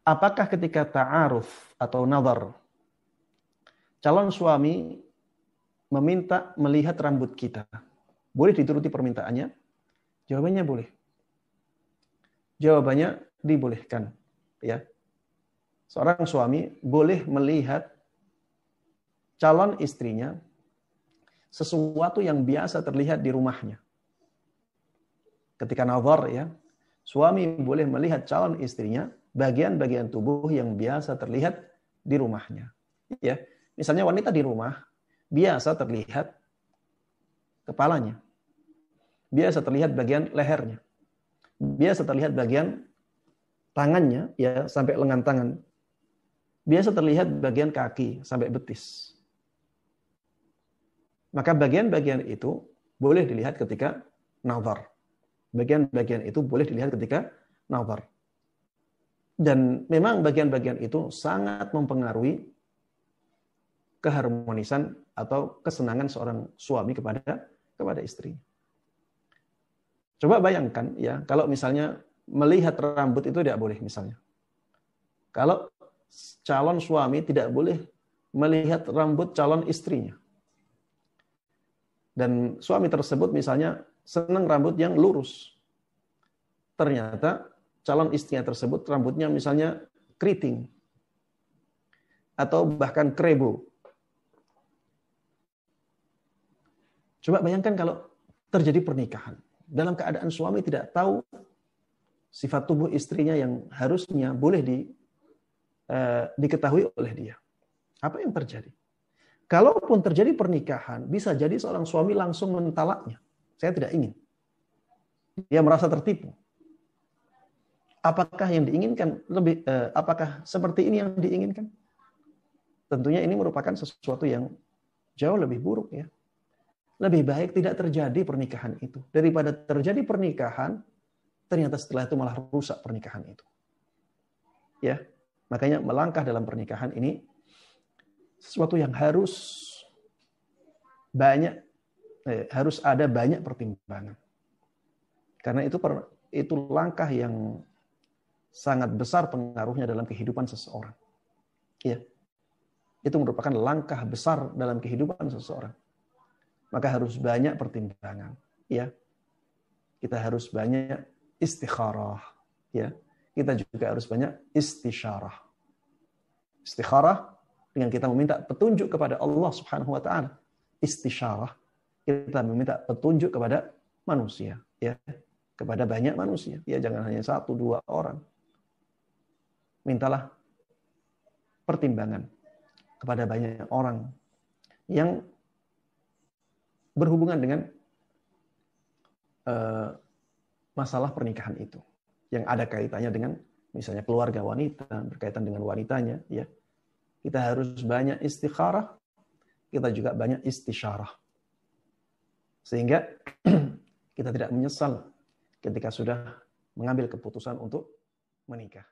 apakah ketika ta'aruf atau nazar, calon suami meminta melihat rambut kita, boleh dituruti permintaannya? Jawabannya boleh. Jawabannya dibolehkan. Ya, seorang suami boleh melihat calon istrinya sesuatu yang biasa terlihat di rumahnya. Ketika nazar, ya, suami boleh melihat calon istrinya bagian-bagian tubuh yang biasa terlihat di rumahnya. Ya, misalnya wanita di rumah biasa terlihat kepalanya, biasa terlihat bagian lehernya, biasa terlihat bagian tangannya, ya, sampai lengan tangan, biasa terlihat bagian kaki sampai betis. Maka bagian-bagian itu boleh dilihat ketika nazar. Bagian-bagian itu boleh dilihat ketika nazar. Dan memang bagian-bagian itu sangat mempengaruhi keharmonisan atau kesenangan seorang suami kepada istrinya. Coba bayangkan, ya, kalau misalnya melihat rambut itu tidak boleh misalnya. Kalau calon suami tidak boleh melihat rambut calon istrinya. Dan suami tersebut misalnya senang rambut yang lurus. Ternyata calon istrinya tersebut rambutnya misalnya keriting. Atau bahkan krebo. Coba bayangkan kalau terjadi pernikahan. Dalam keadaan suami tidak tahu sifat tubuh istrinya yang harusnya boleh diketahui oleh dia. Apa yang terjadi? Kalaupun terjadi pernikahan, bisa jadi seorang suami langsung mentalaknya. Saya tidak ingin. Dia merasa tertipu. Apakah yang diinginkan apakah seperti ini yang diinginkan? Tentunya ini merupakan sesuatu yang jauh lebih buruk, ya. Lebih baik tidak terjadi pernikahan itu daripada terjadi pernikahan ternyata setelah itu malah rusak pernikahan itu. Ya. Makanya melangkah dalam pernikahan ini sesuatu yang harus ada banyak pertimbangan. Karena itu langkah yang sangat besar pengaruhnya dalam kehidupan seseorang. Ya. Itu merupakan langkah besar dalam kehidupan seseorang. Maka harus banyak pertimbangan, ya. Kita harus banyak istikharah, ya. Kita juga harus banyak istisyarah. Istikharah dengan kita meminta petunjuk kepada Allah Subhanahu wa taala. Istisyarah kita meminta petunjuk kepada manusia, ya. Kepada banyak manusia, ya, jangan hanya 1-2 orang. Mintalah pertimbangan kepada banyak orang yang berhubungan dengan masalah pernikahan itu, yang ada kaitannya dengan misalnya keluarga wanita, berkaitan dengan wanitanya, ya. Kita harus banyak istikharah, kita juga banyak istisyarah. Sehingga kita tidak menyesal ketika sudah mengambil keputusan untuk menikah.